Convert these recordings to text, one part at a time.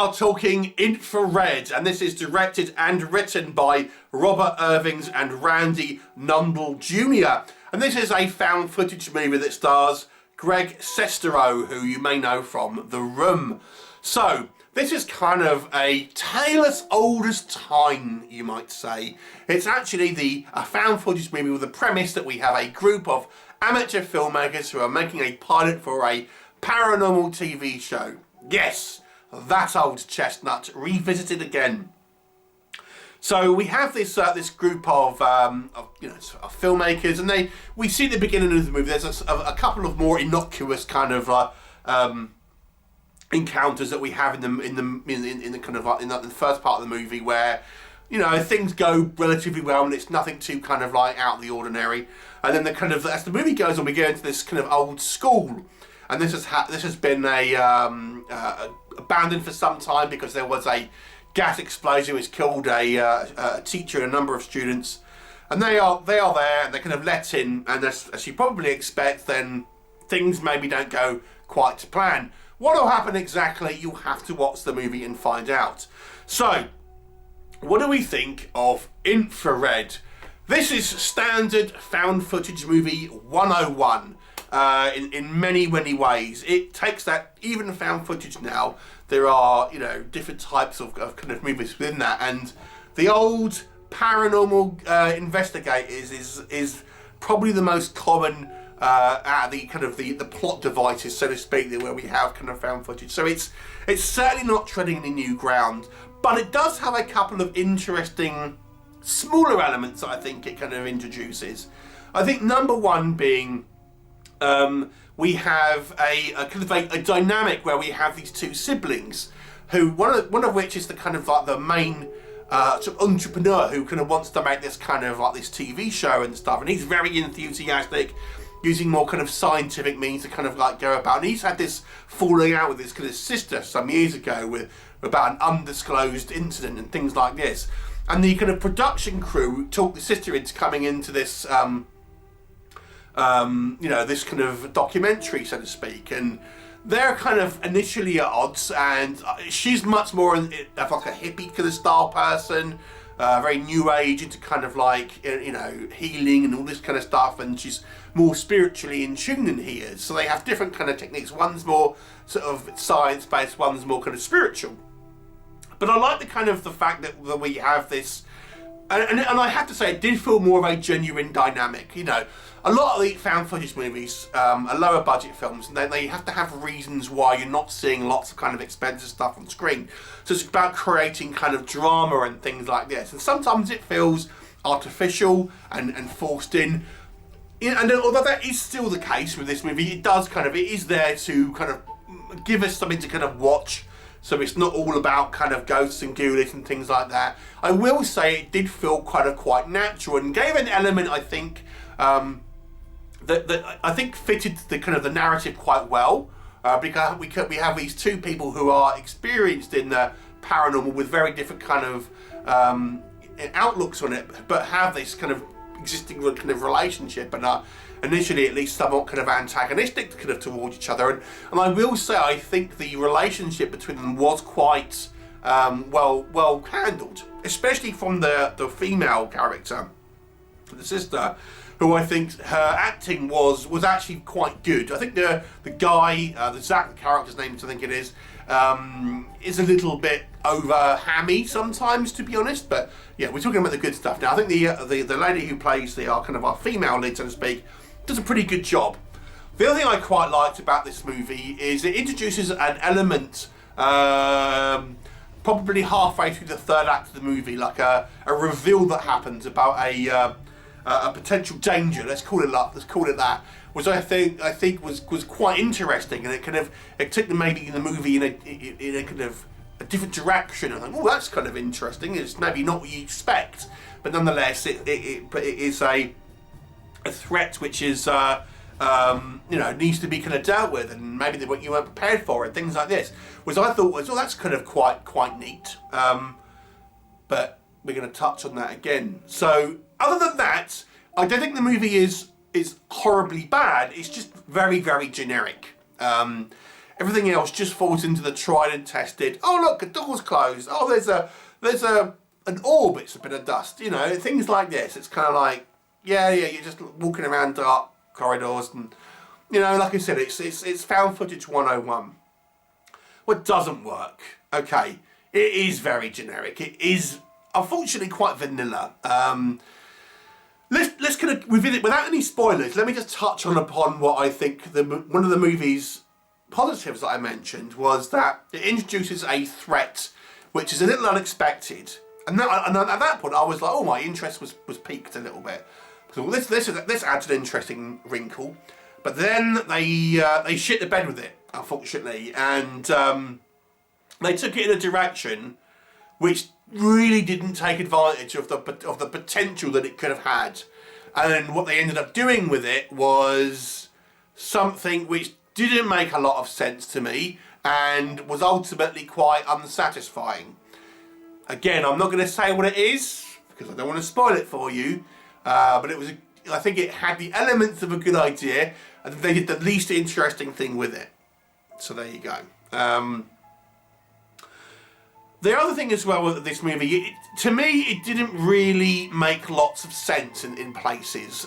are talking Infrared, and this is directed and written by Robert Irvings and Randy Nundall Jr. And this is a found footage movie that stars Greg Sestero, who you may know from The Room. So, this is kind of a tale as old as time, you might say. It's actually a found footage movie with the premise that we have a group of amateur filmmakers who are making a pilot for a paranormal TV show. Yes, that old chestnut revisited again. So we have this group of filmmakers, and we see at the beginning of the movie there's a couple of more innocuous kind of encounters that we have in the first part of the movie where, you know, things go relatively well and it's nothing too kind of like out of the ordinary. And then as the movie goes on, we go into this kind of old school, and this has been abandoned for some time because there was a gas explosion which killed a teacher and a number of students, and they are there and they're kind of let in, and as you probably expect, then things maybe don't go quite to plan. What will happen exactly, you'll have to watch the movie and find out. So, what do we think of Infrared? This is standard found footage movie 101 in many ways. It takes that, even found footage now, there are, you know, different types of kind of movies within that, and the old paranormal investigators is probably the most common out of the kind of the plot devices, so to speak, where we have kind of found footage. So it's certainly not treading any new ground, but it does have a couple of interesting smaller elements that I think it kind of introduces. I think number one being we have a kind of a dynamic where we have these two siblings, who one of which is the kind of like the main sort of entrepreneur who kind of wants to make this kind of like this TV show and stuff, and he's very enthusiastic, using more kind of scientific means to kind of like go about. And he's had this falling out with his kind of sister some years ago about an undisclosed incident and things like this. And the kind of production crew talked the sister into coming into this this kind of documentary, so to speak, and they're kind of initially at odds, and she's much more of like a hippie kind of style person, very new age, into kind of like, you know, healing and all this kind of stuff, and she's more spiritually in tune than he is. So they have different kind of techniques. One's more sort of science-based, one's more kind of spiritual. But I like the fact that we have this, and I have to say, it did feel more of a genuine dynamic. You know, a lot of the found footage movies are lower budget films, and they have to have reasons why you're not seeing lots of kind of expensive stuff on screen. So it's about creating kind of drama and things like this. And sometimes it feels artificial and forced in. And although that is still the case with this movie, it is there to kind of give us something to kind of watch. So it's not all about kind of ghosts and ghoulies and things like that. I will say it did feel quite natural, and gave an element, I think, that I think fitted the kind of the narrative quite well, because we have these two people who are experienced in the paranormal with very different kind of outlooks on it, but have this kind of existing kind of relationship, and initially at least somewhat kind of antagonistic kind of towards each other. And I will say, I think the relationship between them was quite well handled, especially from the female character, the sister, who I think her acting was actually quite good. I think the guy, the Zach character's name, I think it is a little bit over hammy sometimes, to be honest. But yeah, we're talking about the good stuff now. I think the lady who plays our female lead, so to speak, does a pretty good job. The other thing I quite liked about this movie is it introduces an element, probably halfway through the third act of the movie, like a reveal that happens about a potential danger. Let's call it that. Which I think was quite interesting, and it took maybe the movie in a kind of a different direction. I think, oh, that's kind of interesting. It's maybe not what you expect, but nonetheless, it is a threat which is needs to be kind of dealt with, and maybe you weren't prepared for it, things like this. Which I thought was, that's kind of quite neat. But we're going to touch on that again. So other than that, I don't think the movie is horribly bad. It's just very generic. Everything else just falls into the tried and tested. Oh look, a door's closed. Oh, there's an orb. It's a bit of dust. You know, things like this. It's kind of like, yeah, you're just walking around dark corridors, and you know, like I said, it's found footage 101. What doesn't work? Okay, it is very generic. It is unfortunately quite vanilla. Let's kind of revisit without any spoilers. Let me just touch upon what I think one of the movie's positives that I mentioned was that it introduces a threat which is a little unexpected. And at that point, I was like, oh, my interest was piqued a little bit. So this adds an interesting wrinkle. But then they shit the bed with it, unfortunately, and they took it in a direction which really didn't take advantage of the potential that it could have had. And what they ended up doing with it was something which didn't make a lot of sense to me and was ultimately quite unsatisfying. Again, I'm not going to say what it is because I don't want to spoil it for you, but I think it had the elements of a good idea, and they did the least interesting thing with it. So there you go. The other thing as well with this movie, to me, it didn't really make lots of sense in places.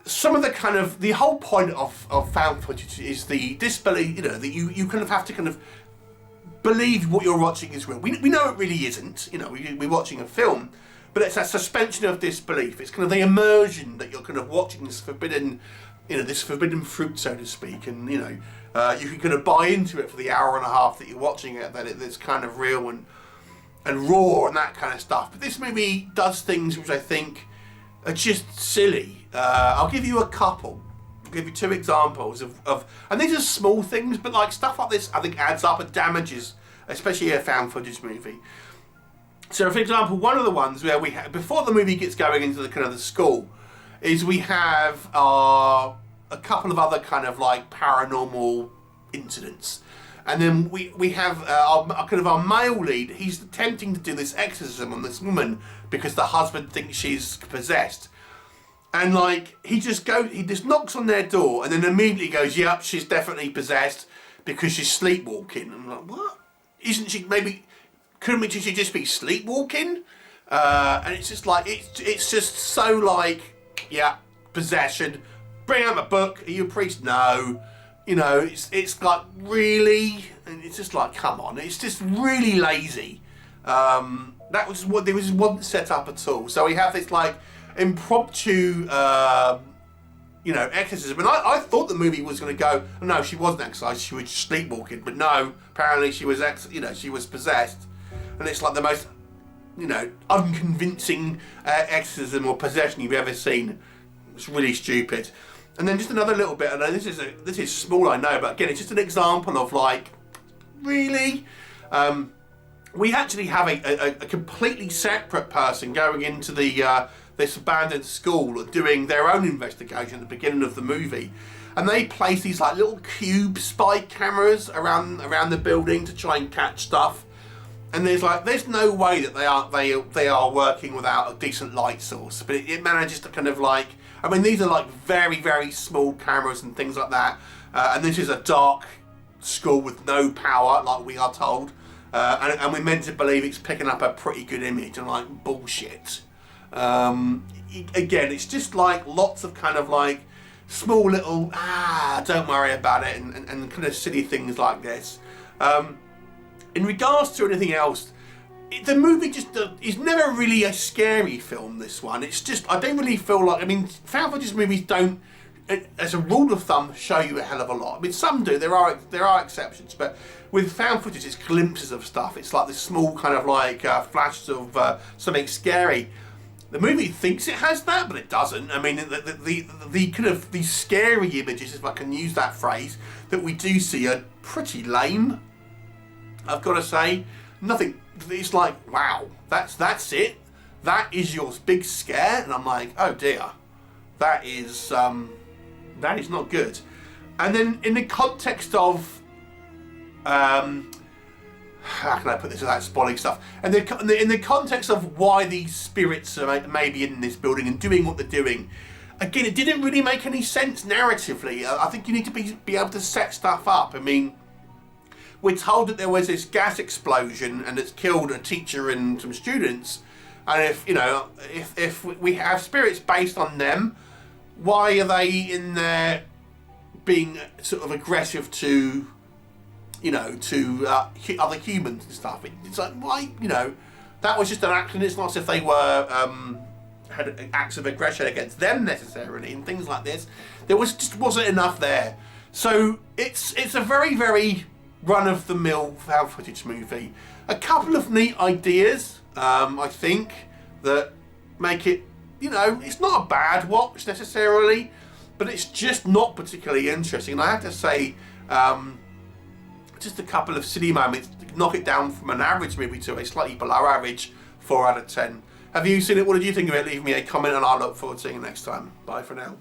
Some of the whole point of found footage is the disbelief, you know, that you kind of have to kind of believe what you're watching is real. We know it really isn't, you know, we're watching a film, but it's that suspension of disbelief. It's kind of the immersion that you're kind of watching this forbidden fruit, so to speak, and you know, you can kind of buy into it for the hour and a half that you're watching it, that it's kind of real and raw and that kind of stuff. But this movie does things which I think are just silly. I'll give you a couple. I'll give you two examples of and these are small things, but like stuff like this I think adds up and damages, especially a found footage movie. So for example, one of the ones where we have, before the movie gets going into the kind of the school, is we have a couple of other kind of like paranormal incidents. And then we have our male lead. He's attempting to do this exorcism on this woman because the husband thinks she's possessed. And like he just knocks on their door and then immediately goes, "Yep, she's definitely possessed because she's sleepwalking." I'm like, what? Isn't she? Maybe couldn't she just be sleepwalking? And it's just like it's just so like, yeah, possession. Bring out my book. Are you a priest? No. You know, it's like really, and it's just like, come on, it's just really lazy. There wasn't set up at all. So we have this like impromptu, exorcism. And I thought the movie was going to go, no, she wasn't exorcised, she was sleepwalking. But no, apparently she was she was possessed. And it's like the most, unconvincing exorcism or possession you've ever seen. It's really stupid. And then just another little bit, and this is small, I know, but again, it's just an example of like, really? We actually have a completely separate person going into this abandoned school doing their own investigation at the beginning of the movie. And they place these like little cube spy cameras around the building to try and catch stuff. And there's no way that they are working without a decent light source, but it manages to kind of like, I mean, these are like very, very small cameras and things like that. And this is a dark school with no power, like we are told. And we're meant to believe it's picking up a pretty good image and like bullshit. Again, it's just like lots of kind of like small little, don't worry about it, and kind of silly things like this. In regards to anything else, the movie just is never really a scary film, this one. It's just, I don't really feel like, I mean, found footage movies don't, as a rule of thumb, show you a hell of a lot. I mean, some do, there are exceptions, but with found footage, it's glimpses of stuff. It's like this small kind of like flashes of something scary. The movie thinks it has that, but it doesn't. I mean, the kind of the scary images, if I can use that phrase, that we do see are pretty lame, I've got to say. Nothing. It's like, wow, that's it. That is your big scare, and I'm like, oh dear, that is not good. And then in the context of, how can I put this without spoiling stuff? And in the context of why these spirits are maybe in this building and doing what they're doing, again, it didn't really make any sense narratively. I think you need to be able to set stuff up. I mean, we're told that there was this gas explosion and it's killed a teacher and some students. And if, you know, if we have spirits based on them, why are they in there being sort of aggressive to, you know, to other humans and stuff? It's like, why, you know, that was just an accident. It's not as if they were had acts of aggression against them necessarily and things like this. There just wasn't enough there. So it's a very, very run-of-the-mill found footage movie. A couple of neat ideas, I think, that make it, you know, it's not a bad watch necessarily, but it's just not particularly interesting. And I have to say, just a couple of silly moments to knock it down from an average movie to a slightly below average 4 out of 10. Have you seen it? What did you think of it? Leave me a comment and I'll look forward to seeing you next time. Bye for now.